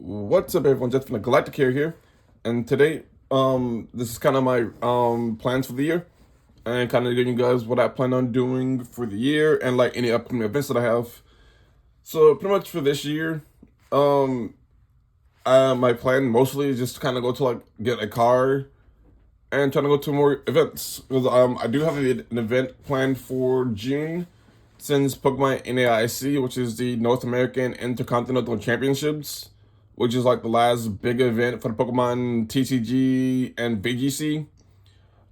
What's up, everyone? Jaxx Finn Galactic here, and today, this is kind of my plans for the year, and kind of giving you guys what I plan on doing for the year and like any upcoming events that I have. So pretty much for this year, um, my plan mostly is just to kind of go to like get a car and trying to go to more events because I do have an event planned for June since Pokemon NAIC, which is the North American Intercontinental Championships, which is like the last big event for the Pokemon TCG and BGC.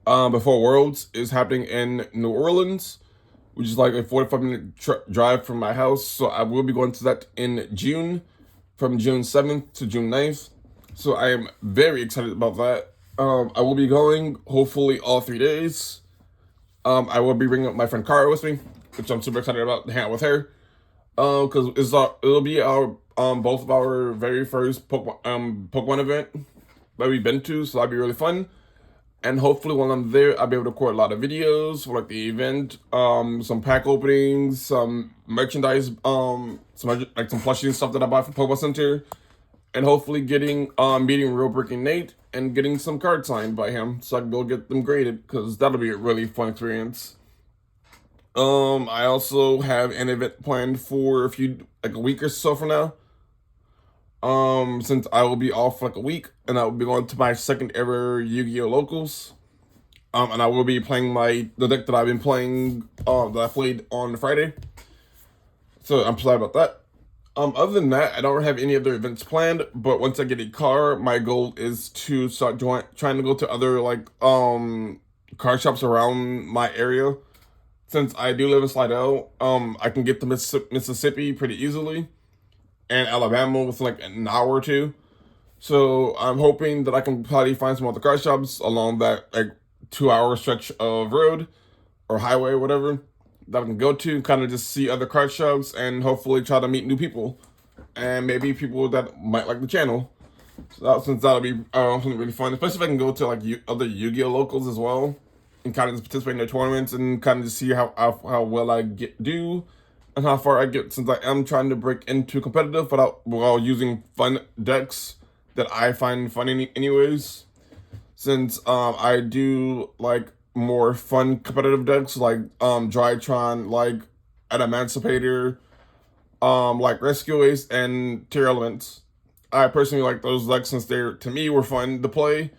Before Worlds is happening in New Orleans, which is like a 45-minute drive from my house. So I will be going to that in June, from June 7th to June 9th. So I am very excited about that. I will be going hopefully all 3 days. I will be bringing up my friend Kara with me, which I'm super excited about to hang out with her. Because it'll be our both of our very first Pokemon event that we've been to, so that'll be really fun. And hopefully while I'm there, I'll be able to record a lot of videos for like the event, some pack openings, some merchandise, some plushies and stuff that I bought from Pokemon Center, and hopefully getting meeting Real Breaking Nate and getting some cards signed by him so I can go get them graded because that'll be a really fun experience. I also have an event planned for a week or so from now. Since I will be off for like a week, and I will be going to my second ever Yu-Gi-Oh! Locals. And I will be playing the deck that I've been playing, that I played on Friday. So I'm excited about that. Other than that, I don't have any other events planned, but once I get a car, my goal is to start trying to go to other car shops around my area. Since I do live in Slidell, I can get to Mississippi pretty easily, and Alabama within like an hour or two. So I'm hoping that I can probably find some other car shops along that 2 hour stretch of road or highway, or whatever, that I can go to, kind of just see other car shops and hopefully try to meet new people and maybe people that might like the channel. Since that'll be something really fun, especially if I can go to other Yu-Gi-Oh! Locals as well and kind of just participate in their tournaments and kind of just see how well I do and how far I get, since I am trying to break into competitive while using fun decks that I find fun anyways. Since I do like more fun competitive decks like Drytron, like Adamantipator, like Rescue Ace and Tier Elements. I personally like those decks since to me were fun to play,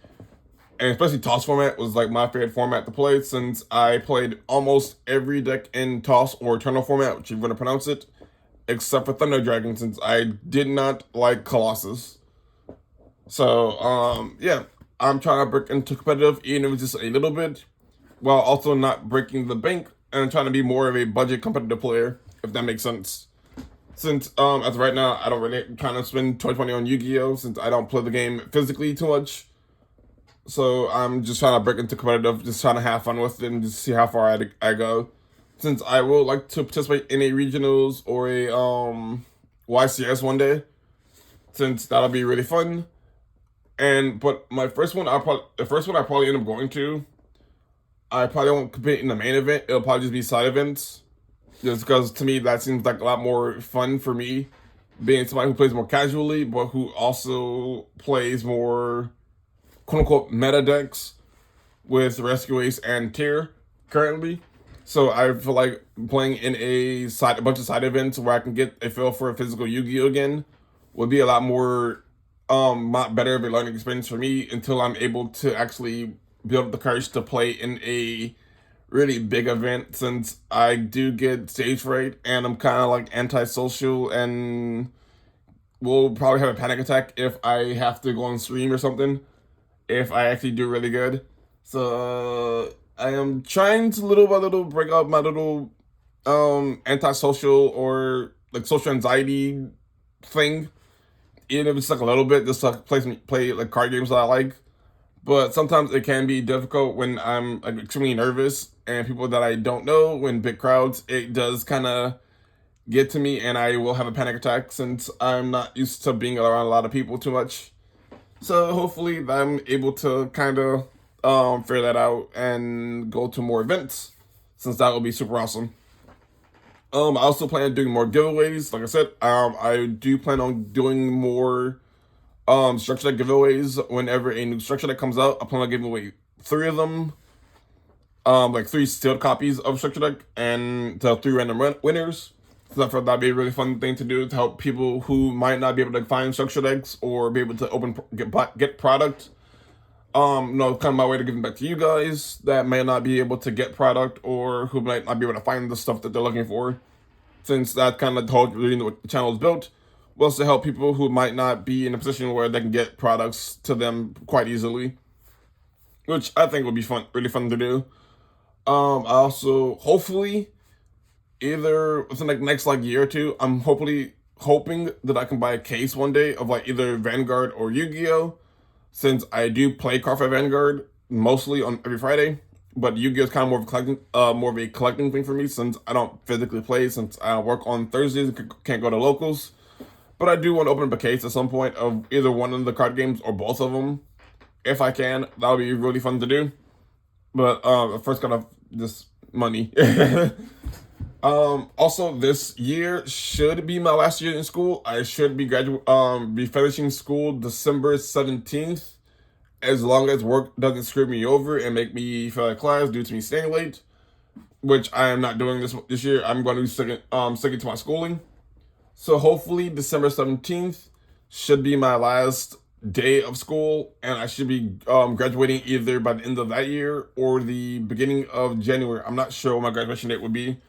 and especially Toss format was like my favorite format to play since I played almost every deck in Toss or Eternal format, which you're going to pronounce it, except for Thunder Dragon since I did not like Colossus. So, yeah, I'm trying to break into competitive, even if it's just a little bit, while also not breaking the bank, and I'm trying to be more of a budget competitive player, if that makes sense. Since, as of right now, I don't really kind of spend 2020 on Yu-Gi-Oh! Since I don't play the game physically too much. So I'm just trying to break into competitive, just trying to have fun with it and just see how far I go. Since I will like to participate in a regionals or a YCS one day, since that'll be really fun. But my first one, the first one I probably end up going to, I probably won't compete in the main event. It'll probably just be side events, just because to me that seems like a lot more fun for me, being somebody who plays more casually, but who also plays more quote unquote meta decks with Rescue Ace and Tier currently. So I feel like playing in a bunch of side events where I can get a feel for a physical Yu-Gi-Oh! Again would be a lot more lot better of a learning experience for me until I'm able to actually build up the courage to play in a really big event, since I do get stage fright and I'm kind of like antisocial and will probably have a panic attack if I have to go on stream or something if I actually do really good. So I am trying to little by little break up my little antisocial or like social anxiety thing, even if it's like a little bit, just like play like card games that I like. But sometimes it can be difficult when I'm like extremely nervous and people that I don't know, when big crowds, it does kind of get to me and I will have a panic attack since I'm not used to being around a lot of people too much. So hopefully I'm able to kind of figure that out and go to more events, since that will be super awesome. I also plan on doing more giveaways. Like I said, I do plan on doing more structure deck giveaways. Whenever a new structure deck comes out, I plan on giving away 3 of them. Like 3 sealed copies of structure deck and to 3 random winners. So I thought that'd be a really fun thing to do to help people who might not be able to find structure decks or be able to get product. Kind of my way to giving back to you guys that may not be able to get product or who might not be able to find the stuff that they're looking for. Since that kind of the whole reason what the channel is built was to help people who might not be in a position where they can get products to them quite easily, which I think would be really fun to do. I also hopefully either within like next like year or two, I'm hoping that I can buy a case one day of like either Vanguard or Yu-Gi-Oh, since I do play card for Vanguard mostly on every Friday, but Yu-Gi-Oh is kind of more of a collecting thing for me since I don't physically play, since I work on Thursdays and can't go to locals. But I do want to open up a case at some point of either one of the card games or both of them, if I can. That would be really fun to do. But first gotta just money. Also this year should be my last year in school. I should be finishing school December 17th, as long as work doesn't screw me over and make me fail at class due to me staying late, which I am not doing this year. I'm going to be sticking to my schooling. So hopefully December 17th should be my last day of school, and I should be graduating either by the end of that year or the beginning of January. I'm not sure what my graduation date would be,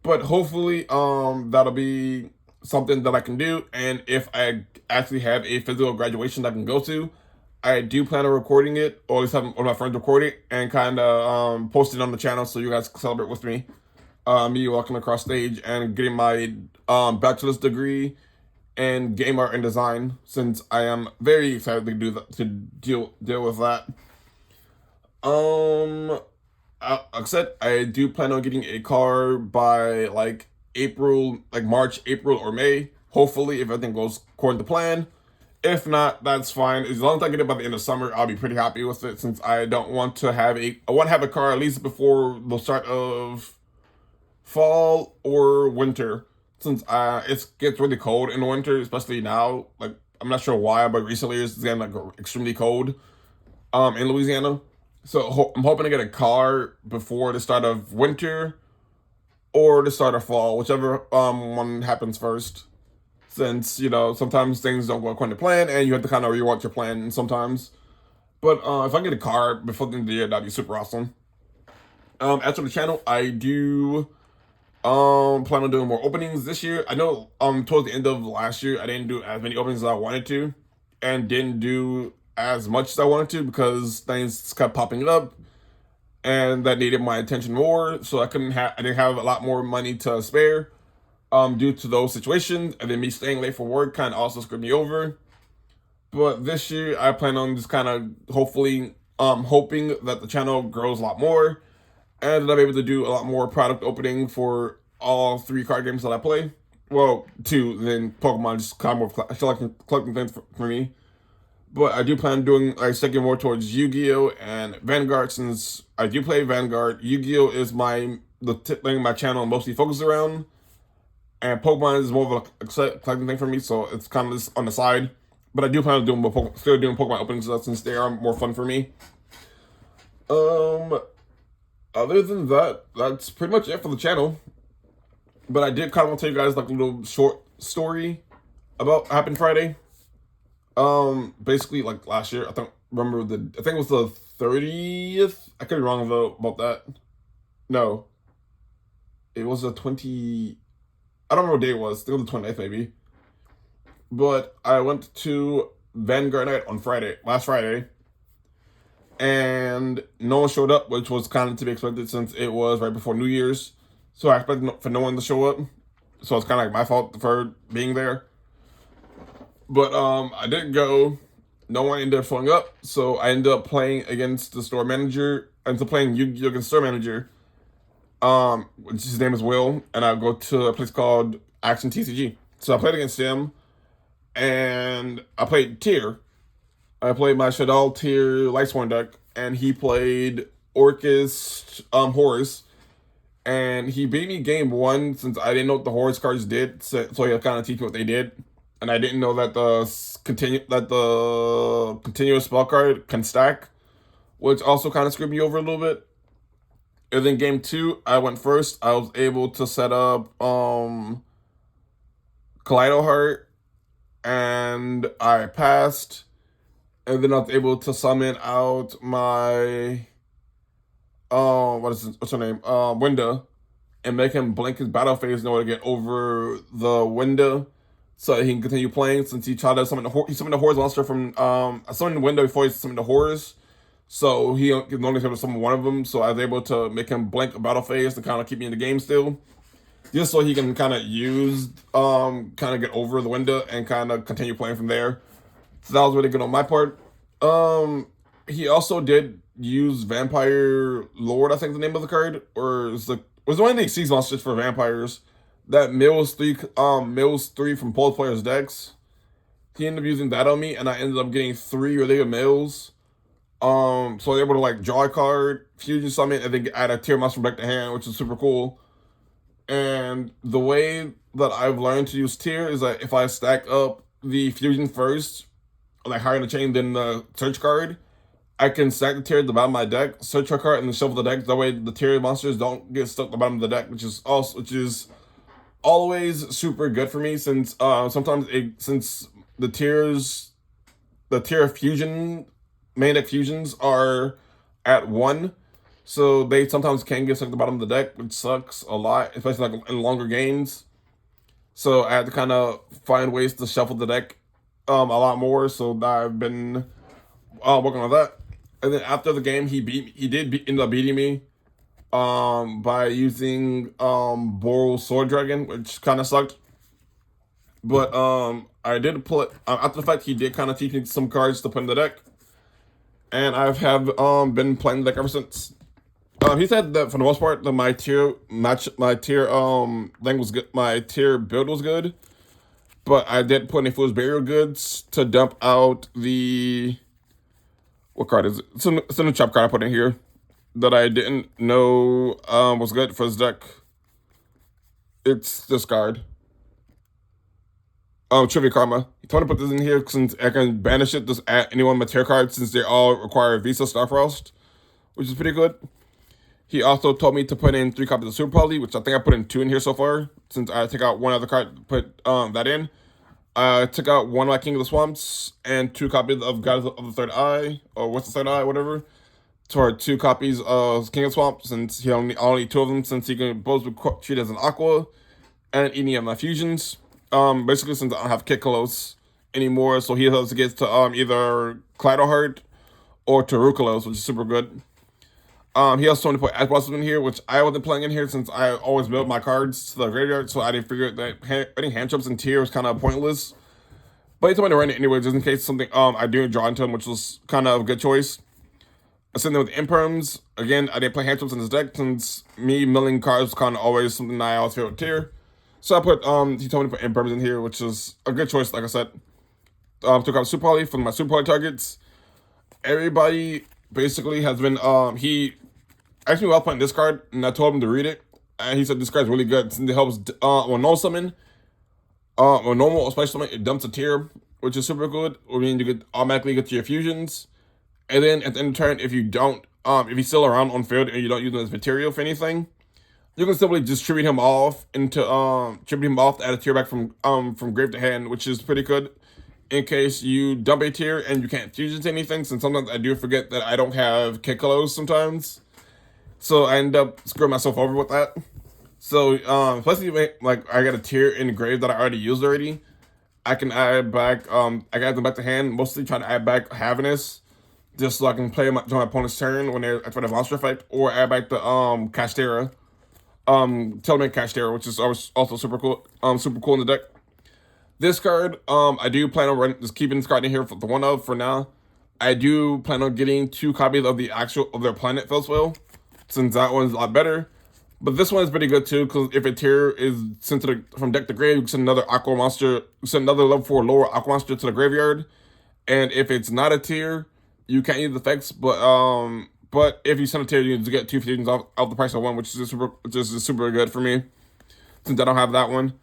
but hopefully that'll be something that I can do. And if I actually have a physical graduation that I can go to, I do plan on recording it, or at least having one of my friends record it and kind of post it on the channel so you guys can celebrate with me. Me walking across stage and getting my bachelor's degree and game art and design, since I am very excited to do that, to deal with that. Like I said, I do plan on getting a car by like April, like March, April, or May. Hopefully, if everything goes according to plan. If not, that's fine. As long as I get it by the end of summer, I'll be pretty happy with it. Since I don't want to have I want to have a car at least before the start of fall or winter, since it gets really cold in the winter, especially now. Like, I'm not sure why, but recently it's getting like extremely cold in Louisiana. So I'm hoping to get a car before the start of winter or the start of fall, whichever one happens first. Since, sometimes things don't go according to plan and you have to kind of rewatch your plan sometimes. But if I get a car before the end of the year, that'd be super awesome. As for the channel, I do plan on doing more openings this year. I know towards the end of last year, I didn't do as many openings as I wanted to, and didn't do as much as I wanted to because things kept popping up, and that needed my attention more. So I didn't have a lot more money to spare, due to those situations, and then me staying late for work kind of also screwed me over. But this year, I plan on just kind of hoping that the channel grows a lot more, and that I'm able to do a lot more product opening for all 3 card games that I play. Well, 2, then Pokemon just kind of more collecting things for me. But I do plan on doing sticking more towards Yu-Gi-Oh and Vanguard, since I do play Vanguard. Yu-Gi-Oh is the thing my channel mostly focuses around, and Pokemon is more of a collecting thing for me, so it's kind of just on the side. But I do plan on still doing Pokemon openings since they are more fun for me. Other than that, that's pretty much it for the channel. But I did kind of want to tell you guys like a little short story about happened Friday. Basically like last year, I think it was the 30th. I could be wrong though about that. No, it was the 20. I don't know what day it was. I think it was the 29th maybe. But I went to Vanguard Night on last Friday. And no one showed up, which was kind of to be expected since it was right before New Year's. So I expected for no one to show up. So it's kind of like my fault for being there. But I didn't go. No one ended up showing up. So I ended up playing against the store manager. I ended up playing Yu-Gi-Oh against the store manager. Which his name is Will. And I go to a place called Action TCG. So I played against him. And I played Tier. I played my Slidell Tier Lightsworn deck, and he played Orcus Horus, and he beat me game 1 since I didn't know what the Horus cards did, so he'll kind of teach me what they did. and I didn't know that the continuous spell card can stack, which also kind of screwed me over a little bit. And then game 2, I went first. I was able to set up Kaleido Heart, and I passed. And then I was able to summon out my what's her name? Winda, and make him blink his battle phase in order to get over the window so he can continue playing, since he tried to summon he summoned the horrors monster from I summoned the window before he summoned the horrors. So he can only able to summon one of them. So I was able to make him blink a battle phase to kind of keep me in the game still. Just so he can kind of use kind of get over the window and kind of continue playing from there. So that was really good on my part. He also did use Vampire Lord, I think the name of the card, or was one of the Xyz monsters for vampires that mills 3 from both players' decks. He ended up using that on me, and I ended up getting 3 related mills. So I was able to like draw a card, fusion summon, and then add a tier monster back to hand, which is super cool. And the way that I've learned to use tier is that if I stack up the fusion first, like higher in the chain than the search card, I can stack the tier at the bottom of my deck, search a card, and then shuffle the deck. That way the tier monsters don't get stuck at the bottom of the deck, which is always super good for me, since since the tier fusion main deck fusions are at 1. So they sometimes can get stuck at the bottom of the deck, which sucks a lot, especially like in longer games. So I had to kind of find ways to shuffle the deck a lot more. So I've been working on that. And then after the game, he end up beating me by using Boral Sword Dragon, which kind of sucked. But I did pull it after the fact. He did kind of teach me some cards to put in the deck, and I've been playing the deck ever since. He said that for the most part, that my tier thing was good. My tier build was good, but I did put in Fool's Burial Goods to dump out the what card is it? It's in the chop card I put in here that I didn't know was good for this deck. It's this card. Trivia Karma. He told me to put this in here since I can banish it just at any one of my tier cards, since they all require Visa Starfrost, which is pretty good. He also told me to put in 3 copies of Super Poly, which I think I put in 2 in here so far, since I took out one other card to put that in. I took out 1 of my King of the Swamps and 2 copies of God of the Third Eye, or What's the Third Eye, whatever. Toward 2 copies of King of the Swamp, since he only 2 of them, since he can both be treated as an Aqua and any of my fusions. Basically, since I don't have Kit Kalos anymore, so he has to get to either Kaleido Heart or to Rukalos, which is super good. He also told me to put Ash Blossom in here, which I wasn't playing in here since I always build my cards to the graveyard, so I didn't figure that putting hand traps in tier was kind of pointless. But he told me to run it anyway, just in case something I do draw into him, which was kind of a good choice. I sitting there with Imperms. Again, I didn't play hand traps in this deck since me milling cards was kind of always something that I always feel with tier. So I put he told me to put Imperms in here, which is a good choice, like I said. Took out Super Poly from my Super Poly targets. Everybody basically has been he asked me about playing this card, and I told him to read it, and he said this card's really good since it helps when normal summon, when normal or special summon, it dumps a tier, which is super good. I mean, you could automatically get to your fusions, and then at the end of the turn, if you don't, if he's still around on field and you don't use him as material for anything, you can simply just tribute him off into to add a tier back from grave to hand, which is pretty good. In case you dump a tier and you can't fusion to anything, since sometimes I do forget that I don't have Kikkalos sometimes. So I end up screwing myself over with that. So, especially like I got a tier in the grave that I already used already, I can add back, I can add them back to hand, mostly trying to add back Havinous, just so I can play my opponent's turn when they're after the monster effect, or add back the Kashtera, Telemate Kashtera, which is also super cool in the deck. This card, I do plan on just keeping this card in here for the one of for now. I do plan on getting 2 copies of their planet Fellswell, since that one's a lot better. But this one is pretty good too, because if a tier is sent from deck to grave, you can send another Aqua monster, send another level 4 lower Aqua monster to the graveyard. And if it's not a tier, you can't use the effects. But if you send a tier, you just get 2 fusions off the price of 1, which is super good for me, since I don't have that one.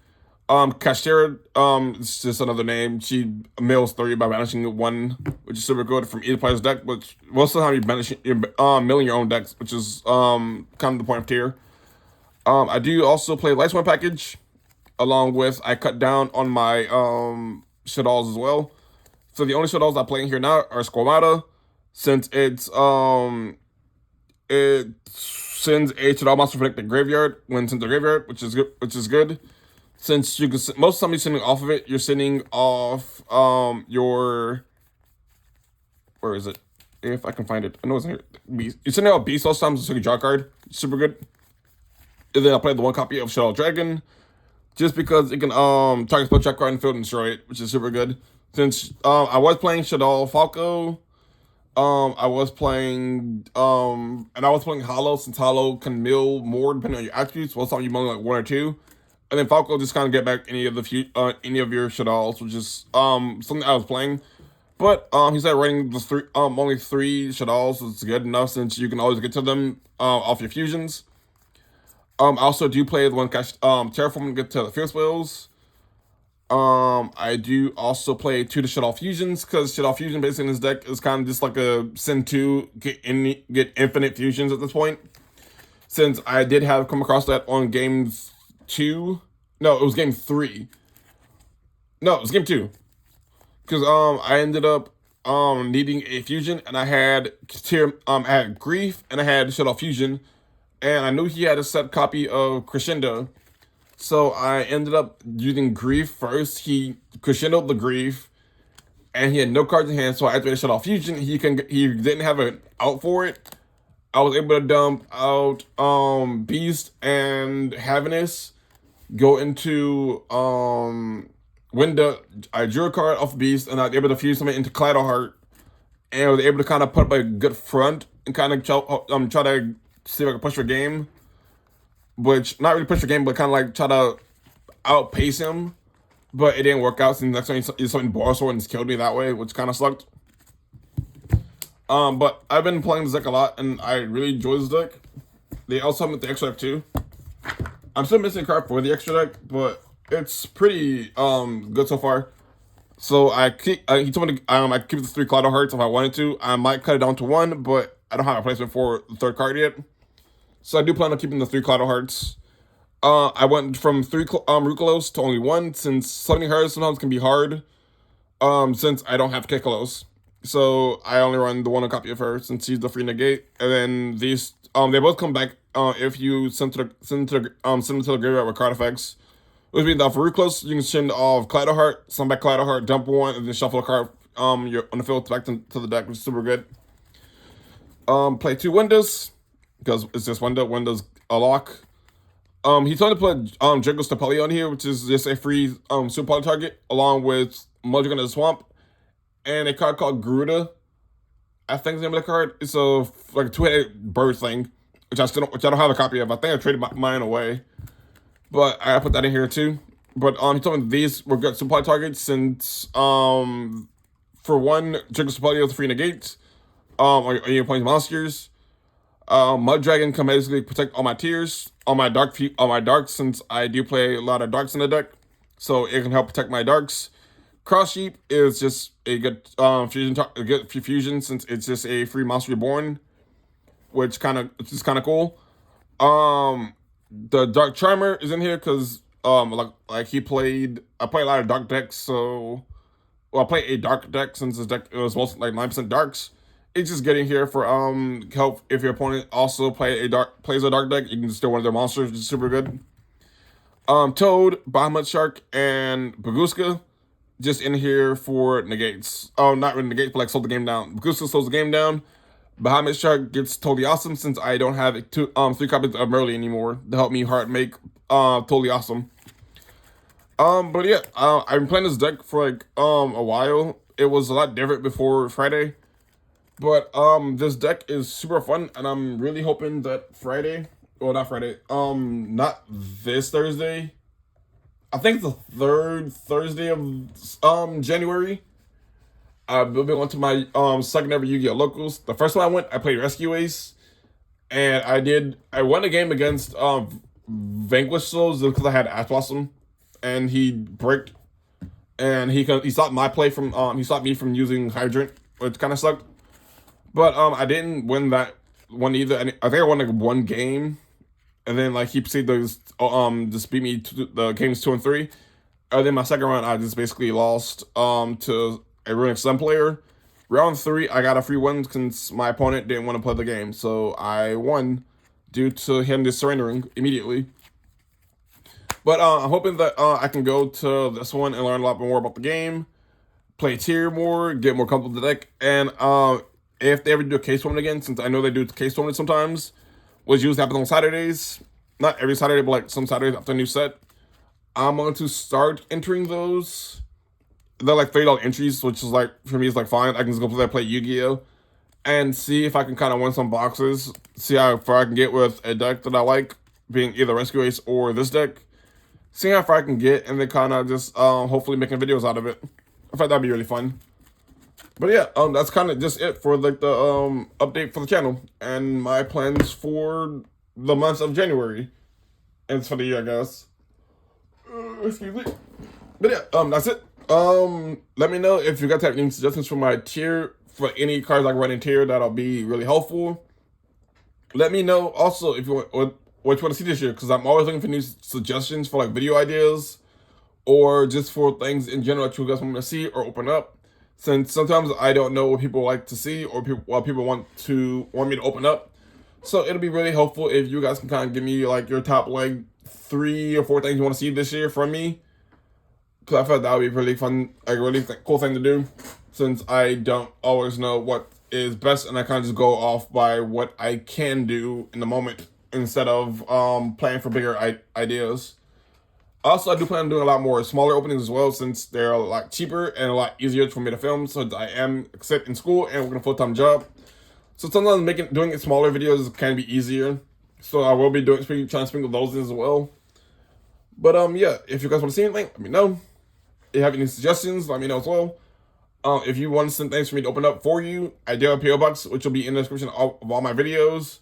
Cashier, it's just another name. She mills 3 by banishing 1, which is super good from either player's deck, which most of the time you're milling your own decks, which is kind of the point of tier. I do also play Light Swim package, along with I cut down on my Shaddolls as well. So the only Shaddolls I play in here now are Squamata, since it sends a Shadow monster from the graveyard when it's in the graveyard, which is good. Since you can, most of the time you're sending off of it, you're sending off your, where is it? If I can find it, I know it's in here. Beast. You're sending out Beast most times, so you draw a card. Super good. And then I played the 1 copy of Shadow Dragon, just because it can target spell check card and field and destroy it, which is super good. Since I was playing Shadow Falco, I was playing Hollow, since Hollow can mill more depending on your attributes. Most time you mill like 1 or 2. And then Falco just kind of get back any of your Shaddolls, which is something I was playing. But he said writing the only 3 Shaddolls is good enough, since you can always get to them off your fusions. I also do play the one Terraform and get to the Fierce Whales. I do also play 2 to Shadow Fusions, because Shadow Fusion basically in this deck is kind of just like a send 2, get infinite fusions at this point. Since I did have come across that on game 2. No, it was game 3. No, it was game 2. Because I ended up needing a fusion, and I had Grief and I had Shadow Fusion, and I knew he had a set copy of Crescendo. So I ended up using Grief first. He Crescendoed the Grief, and he had no cards in hand, so I activated Shadow Fusion. He didn't have an out for it. I was able to dump out Beast and Havinous, go into window. I drew a card off Beast, and I was able to fuse something into Cladleheart, and I was able to kind of put up a good front and kind of try to see if I could push for game. Which, not really push for game, but kind of like try to outpace him. But it didn't work out, since next time he's something Borsor and he's killed me that way, which kind of sucked. But I've been playing this deck a lot, and I really enjoy this deck. They also have the extra deck too. I'm still missing a card for the extra deck, but it's pretty good so far. So he told me I keep the 3 Cloud Hearts if I wanted to. I might cut it down to 1, but I don't have a placement for the 3rd card yet. So I do plan on keeping the 3 Cloud Hearts. I went from 3 Rukalos to only 1, since summoning her sometimes can be hard. Since I don't have Kekalos. So I only run the 1 copy of her, since she's the free negate. And then these they both come back if you send them to the graveyard with card effects. Which means that for Rukalos, you can send off Cladleheart, summon back Cladleheart, dump 1, and then shuffle a card you're on the field back to the deck, which is super good. Play 2 windows, because it's just windows a lock. He told me to put Jiggle Stapelli on here, which is just a free super poly target, along with Mulligan in the Swamp, and a card called Garuda. I think is the name of the card. It's a 2-headed bird thing, which I don't have a copy of. I think I traded mine away, but I put that in here too. But he told me these were good super poly targets, since for 1, Jiggle Stapelli is a free negate on your opponent's monsters. Mud Dragon can basically protect all my tiers, all my darks, since I do play a lot of darks in the deck, so it can help protect my darks. Cross Sheep is just a good fusion, since it's just a free monster reborn, which is kind of cool. The Dark Charmer is in here because I play a lot of dark decks, so I play a dark deck, since this deck was mostly like 9% darks. It's just getting here for help if your opponent also plays a dark deck. You can steal one of their monsters, which is super good. Toad, Bahamut Shark, and Baguska just in here for negates. Oh, not really negates, but like slow the game down. Baguska slows the game down. Bahamut Shark gets totally awesome, since I don't have 3 copies of Merly anymore to help me make totally awesome. But yeah, I've been playing this deck for like a while. It was a lot different before Friday. But this deck is super fun, and I'm really hoping that not this Thursday. I think the 3rd Thursday of January. I'll be going to my second ever Yu-Gi-Oh! Locals. The first one I went, I played Rescue Ace, and I won a game against Vanquish Souls because I had Ash Blossom. and he bricked, and he stopped my play from he stopped me from using hydrant, which kind of sucked. But I didn't win that one either. I think I won like one game, and then like he proceeded to just beat me to the games 2 and 3. And then my second round, I just basically lost to a Runic Sun player. Round 3, I got a free win since my opponent didn't want to play the game, so I won due to him just surrendering immediately. But I'm hoping that I can go to this one and learn a lot more about the game, play tier more, get more comfortable with the deck, and if they ever do a case tournament again, since I know they do case tournament sometimes, which usually happens on Saturdays, not every Saturday, but like some Saturdays after a new set, I'm going to start entering those. They're like $30 entries, which is like, for me, it's like fine. I can just go play Yu-Gi-Oh! And see if I can kind of win some boxes, see how far I can get with a deck that I like, being either Rescue Ace or this deck. See how far I can get, and then kind of just hopefully making videos out of it. I thought that'd be really fun. But yeah, that's kind of just it for like the update for the channel and my plans for the month of January and for the year, I guess. Excuse me. But yeah, that's it. Let me know if you guys have any suggestions for my tier, for any cards I can run in tier. That'll be really helpful. Let me know also if you want what you want to see this year, because I'm always looking for new suggestions for like video ideas or just for things in general that you guys want me to see or open up. Since sometimes I don't know what people like to see or what people want me to open up. So it'll be really helpful if you guys can kind of give me like your top like 3 or 4 things you want to see this year from me. Because I felt that would be really fun, like a really cool thing to do. Since I don't always know what is best, and I kind of just go off by what I can do in the moment instead of planning for bigger ideas. Also, I do plan on doing a lot more smaller openings as well, since they're a lot cheaper and a lot easier for me to film, since I am set in school and working a full-time job. So sometimes doing smaller videos can be easier. So I will be trying to sprinkle those in as well. But yeah, if you guys want to see anything, let me know. If you have any suggestions, let me know as well. If you want to send things for me to open up for you, I do have a PO box, which will be in the description of all my videos.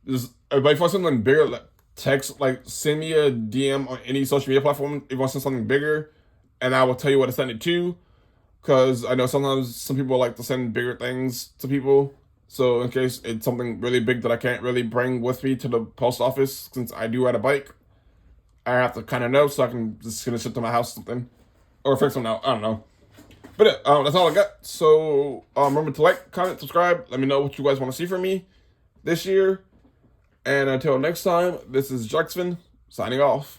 Just everybody wants something bigger, like text, like send me a DM on any social media platform if you want to send something bigger, and I will tell you what to send it to. Because I know sometimes some people like to send bigger things to people. So in case it's something really big that I can't really bring with me to the post office, since I do ride a bike, I have to kind of know, so I can just gonna ship to my house or something, or fix them out. I don't know. But that's all I got. So remember to like, comment, subscribe. Let me know what you guys want to see from me this year. And until next time, this is Jaxx Finn signing off.